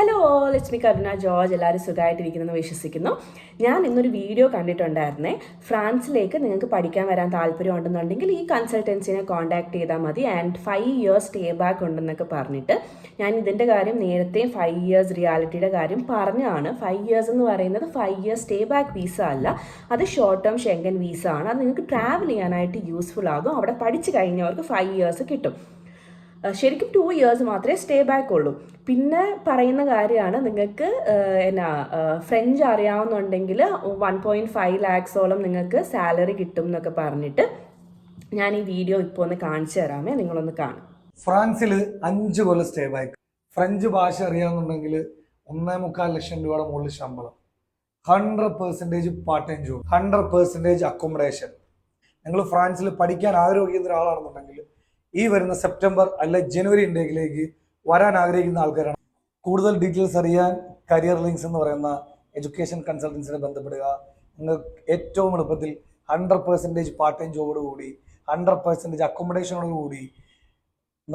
Hello all, it's me Karuna George. എല്ലാവരും സുഖമായിട്ടിരിക്കുന്നെന്ന് വിശ്വസിക്കുന്നു. ഞാൻ ഇന്നൊരു വീഡിയോ കണ്ടിട്ടുണ്ടായിരുന്നേ. ഫ്രാൻസിലേക്ക് നിങ്ങൾക്ക് പഠിക്കാൻ വരാൻ താല്പര്യം ഉണ്ടെന്നുണ്ടെങ്കിൽ ഈ കൺസൾട്ടൻസിനെ കോൺടാക്ട് ചെയ്താൽ മതി. ആൻഡ് 5 years സ്റ്റേ ബാക്ക് ഉണ്ടെന്നൊക്കെ പറഞ്ഞിട്ട് ഞാൻ ഇതിൻ്റെ കാര്യം നേരത്തെ 5 years റിയാലിറ്റിയുടെ കാര്യം പറഞ്ഞാണ്. 5 years എന്ന് പറയുന്നത് 5 years സ്റ്റേ ബാക്ക് വിസ അല്ല, അത് ഷോർട്ട് ടേം ഷെങ്കൻ വിസ ആണ്. അത് നിങ്ങൾക്ക് ട്രാവൽ ചെയ്യാനായിട്ട് യൂസ്ഫുൾ ആകും. അവിടെ പഠിച്ചു കഴിഞ്ഞവർക്ക് 5 years കിട്ടും. ശരിക്കും 2 years മാത്രമേ സ്റ്റേ ബാക്ക് ഉള്ളൂ. പിന്നെ പറയുന്ന കാര്യമാണ്, നിങ്ങൾക്ക് ഫ്രഞ്ച് അറിയാവുന്നുണ്ടെങ്കിൽ 1.5 lakhs നിങ്ങൾക്ക് സാലറി കിട്ടും എന്നൊക്കെ പറഞ്ഞിട്ട് ഞാൻ ഈ വീഡിയോ ഇപ്പോൾ ഒന്ന് കാണിച്ചു തരാമേ, നിങ്ങളൊന്ന് കാണും. ഫ്രാൻസിൽ 5 കൊല്ലം സ്റ്റേ ബാക്ക്. ഫ്രഞ്ച് ഭാഷ അറിയാവുന്നുണ്ടെങ്കിൽ 1.25 ലക്ഷം രൂപയുടെ മുകളിൽ ശമ്പളം, 100% പാർട്ട് ടൈം ജോബ്, 100% അക്കോമഡേഷൻ. നിങ്ങൾ ഫ്രാൻസിൽ പഠിക്കാൻ ആഗ്രഹിക്കുന്ന ഒരാളാണെന്നുണ്ടെങ്കിൽ ഈ വരുന്ന സെപ്റ്റംബർ അല്ല ജനുവരി ഇൻടേക്കിലേക്ക് വരാൻ ആഗ്രഹിക്കുന്ന ആൾക്കാരാണ്. കൂടുതൽ ഡീറ്റെയിൽസ് അറിയാൻ കരിയർ ലിങ്ക്സ് എന്ന് പറയുന്ന എഡ്യൂക്കേഷൻ കൺസൾട്ടൻസിനെ ബന്ധപ്പെടുക. നിങ്ങൾക്ക് ഏറ്റവും എളുപ്പത്തിൽ 100% പാർട്ട് ടൈം ജോബോട് കൂടി 100% അക്കോമഡേഷനോട് കൂടി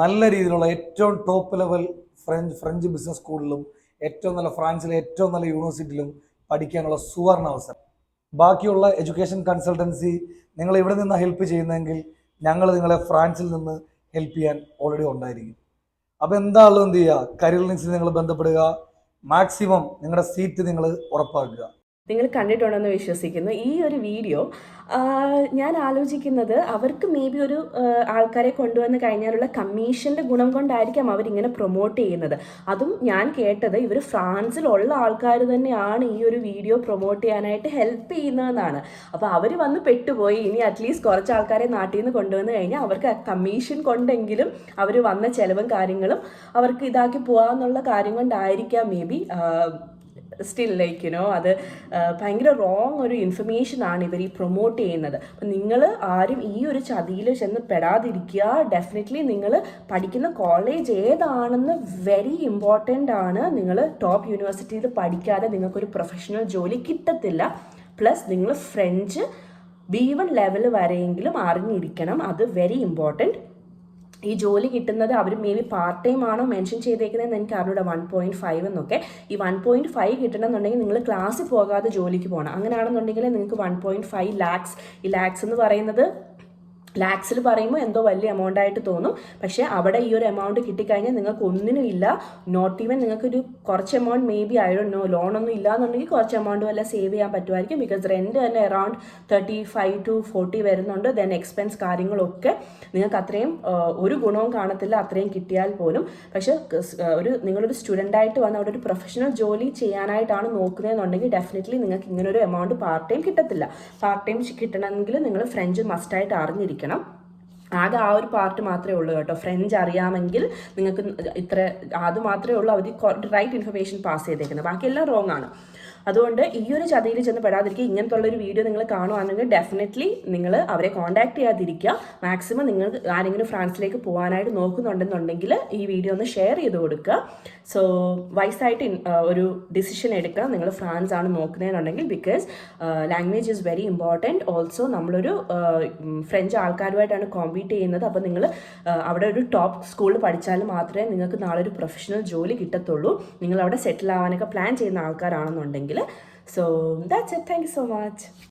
നല്ല രീതിയിലുള്ള ഏറ്റവും ടോപ്പ് ലെവൽ ഫ്രഞ്ച് ബിസിനസ് സ്കൂളിലും ഏറ്റവും നല്ല ഫ്രാൻസിലെ ഏറ്റവും നല്ല യൂണിവേഴ്സിറ്റിയിലും പഠിക്കാനുള്ള സുവർണ അവസരം. ബാക്കിയുള്ള എഡ്യൂക്കേഷൻ കൺസൾട്ടൻസി നിങ്ങൾ ഇവിടെ നിന്ന് ഹെൽപ്പ് ചെയ്യുന്നതെങ്കിൽ ഞങ്ങൾ നിങ്ങളെ ഫ്രാൻസിൽ നിന്ന് ഹെൽപ്പ് ചെയ്യാൻ ഓൾറെഡി ഉണ്ടായിരിക്കും. അപ്പോൾ എന്താണല്ലോ എന്ത് ചെയ്യുക, കരിയർ ലിങ്ക്സിൽ നിങ്ങൾ ബന്ധപ്പെടുക. മാക്സിമം നിങ്ങളുടെ സീറ്റ് നിങ്ങൾ ഉറപ്പാക്കുക. നിങ്ങൾ കണ്ടിട്ടുണ്ടെന്ന് വിശ്വസിക്കുന്നു. ഈ ഒരു വീഡിയോ ഞാൻ ആലോചിക്കുന്നത്, അവർക്ക് മേ ബി ഒരു ആൾക്കാരെ കൊണ്ടുവന്ന് കഴിഞ്ഞാലുള്ള കമ്മീഷൻ്റെ ഗുണം കൊണ്ടായിരിക്കാം അവരിങ്ങനെ പ്രൊമോട്ട് ചെയ്യുന്നത്. അതും ഞാൻ കേട്ടത് ഇവർ ഫ്രാൻസിലുള്ള ആൾക്കാർ തന്നെയാണ് ഈ ഒരു വീഡിയോ പ്രൊമോട്ട് ചെയ്യാനായിട്ട് ഹെൽപ്പ് ചെയ്യുന്നതെന്നാണ്. അപ്പോൾ അവർ വന്ന് പെട്ടുപോയി. ഇനി അറ്റ്ലീസ്റ്റ് കുറച്ച് ആൾക്കാരെ നാട്ടിൽ നിന്ന് കൊണ്ടുവന്ന് കഴിഞ്ഞാൽ അവർക്ക് കമ്മീഷൻ കൊണ്ടെങ്കിലും അവർ വന്ന ചിലവും കാര്യങ്ങളും അവർക്ക് ഇതാക്കി പോകാമെന്നുള്ള കാര്യം കൊണ്ടായിരിക്കാം മേ ബി. സ്റ്റിൽ അത് ഭയങ്കര റോങ് ഒരു ഇൻഫർമേഷനാണ് ഇവർ ഈ പ്രൊമോട്ട് ചെയ്യുന്നത്. അപ്പം നിങ്ങൾ ആരും ഈ ഒരു ചതിയിൽ ചെന്ന് പെടാതിരിക്കുക. ഡെഫിനറ്റ്ലി നിങ്ങൾ പഠിക്കുന്ന കോളേജ് ഏതാണെന്ന് വെരി ഇമ്പോർട്ടൻ്റ് ആണ്. നിങ്ങൾ ടോപ്പ് യൂണിവേഴ്സിറ്റിയിൽ പഠിക്കാതെ നിങ്ങൾക്കൊരു പ്രൊഫഷണൽ ജോലി കിട്ടത്തില്ല. പ്ലസ് നിങ്ങൾ ഫ്രഞ്ച് B1 ലെവൽ വരെയെങ്കിലും അറിഞ്ഞിരിക്കണം. അത് വെരി ഇമ്പോർട്ടൻറ്റ്. ഈ ജോലി കിട്ടുന്നത് അവർ മേ ബി പാർട്ട് ടൈം ആണോ മെൻഷൻ ചെയ്തേക്കുന്നതെന്ന് എനിക്ക് അറിഞ്ഞൂടെ, 1.5 എന്നൊക്കെ. ഈ 1.5 കിട്ടണമെന്നുണ്ടെങ്കിൽ നിങ്ങൾ ക്ലാസ്സിൽ പോകാതെ ജോലിക്ക് പോകണം. അങ്ങനെയാണെന്നുണ്ടെങ്കിൽ നിങ്ങൾക്ക് 1.5 lakhs, ഈ ലാക്സ് എന്ന് പറയുന്നത് ലാക്സിൽ പറയുമ്പോൾ എന്തോ വലിയ എമൗണ്ട് ആയിട്ട് തോന്നും. പക്ഷേ അവിടെ ഈ ഒരു എമൗണ്ട് കിട്ടിക്കഴിഞ്ഞാൽ നിങ്ങൾക്ക് ഒന്നിനും ഇല്ല. നോട്ട് ഈവൻ നിങ്ങൾക്കൊരു കുറച്ച് എമൗണ്ട് മേ ബി ആയിടോ ലോണൊന്നും ഇല്ലാന്നുണ്ടെങ്കിൽ കുറച്ച് എമൗണ്ട് വല്ല സേവ് ചെയ്യാൻ പറ്റുമായിരിക്കും. ബിക്കോസ് റെൻറ്റ് തന്നെ അറൗണ്ട് 35 to 40 വരുന്നുണ്ട്. ദെൻ എക്സ്പെൻസ് കാര്യങ്ങളൊക്കെ നിങ്ങൾക്ക് അത്രയും ഒരു ഗുണവും കാണത്തില്ല അത്രയും കിട്ടിയാൽ പോലും. പക്ഷേ നിങ്ങളൊരു സ്റ്റുഡൻ്റായിട്ട് വന്ന് അവിടെ ഒരു പ്രൊഫഷണൽ ജോലി ചെയ്യാനായിട്ടാണ് നോക്കുന്നതെന്നുണ്ടെങ്കിൽ ഡെഫിനറ്റ്ലി നിങ്ങൾക്ക് ഇങ്ങനൊരു എമൗണ്ട് പാർട്ട് ടൈം കിട്ടത്തില്ല. പാർട്ട് ടൈം കിട്ടണമെങ്കിൽ നിങ്ങൾ ഫ്രഞ്ച് മസ്റ്റായിട്ട് അറിഞ്ഞിരിക്കണം. ആകെ ആ ഒരു പാർട്ട് മാത്രമേ ഉള്ളൂ കേട്ടോ. ഫ്രഞ്ച് അറിയാമെങ്കിൽ നിങ്ങൾക്ക് അത് മാത്രമേ ഉള്ളൂ അവർ റൈറ്റ് ഇൻഫർമേഷൻ പാസ് ചെയ്തേക്കുന്നത്. ബാക്കിയെല്ലാം റോങ് ആണ്. അതുകൊണ്ട് ഈ ഒരു ചതിയിൽ ചെന്ന് പെടാതിരിക്കുക. ഇങ്ങനത്തെ ഉള്ളൊരു വീഡിയോ നിങ്ങൾ കാണുകയാണെങ്കിൽ ഡെഫിനറ്റ്ലി നിങ്ങൾ അവരെ കോൺടാക്ട് ചെയ്യാതിരിക്കുക. മാക്സിമം നിങ്ങൾ ആരെങ്കിലും ഫ്രാൻസിലേക്ക് പോകാനായിട്ട് നോക്കുന്നുണ്ടെന്നുണ്ടെങ്കിൽ ഈ വീഡിയോ ഒന്ന് ഷെയർ ചെയ്ത് കൊടുക്കുക. സോ വൈസായിട്ട് ഒരു ഡിസിഷൻ എടുക്കുക. നിങ്ങൾ ഫ്രാൻസ് ആണ് നോക്കുന്നതെന്നുണ്ടെങ്കിൽ, because language is very important. Also നമ്മളൊരു ഫ്രഞ്ച് ആൾക്കാരുമായിട്ടാണ് കോമ്പീറ്റ് ചെയ്യുന്നത്. അപ്പോൾ നിങ്ങൾ അവിടെ ഒരു ടോപ്പ് സ്കൂളിൽ പഠിച്ചാൽ മാത്രമേ നിങ്ങൾക്ക് നാളെ ഒരു പ്രൊഫഷണൽ ജോലി കിട്ടത്തുള്ളൂ. നിങ്ങൾ അവിടെ സെറ്റിൽ ആവാനൊക്കെ പ്ലാൻ ചെയ്യുന്ന ആൾക്കാരാണെന്നുണ്ടെങ്കിൽ. So that's it. Thank you so much.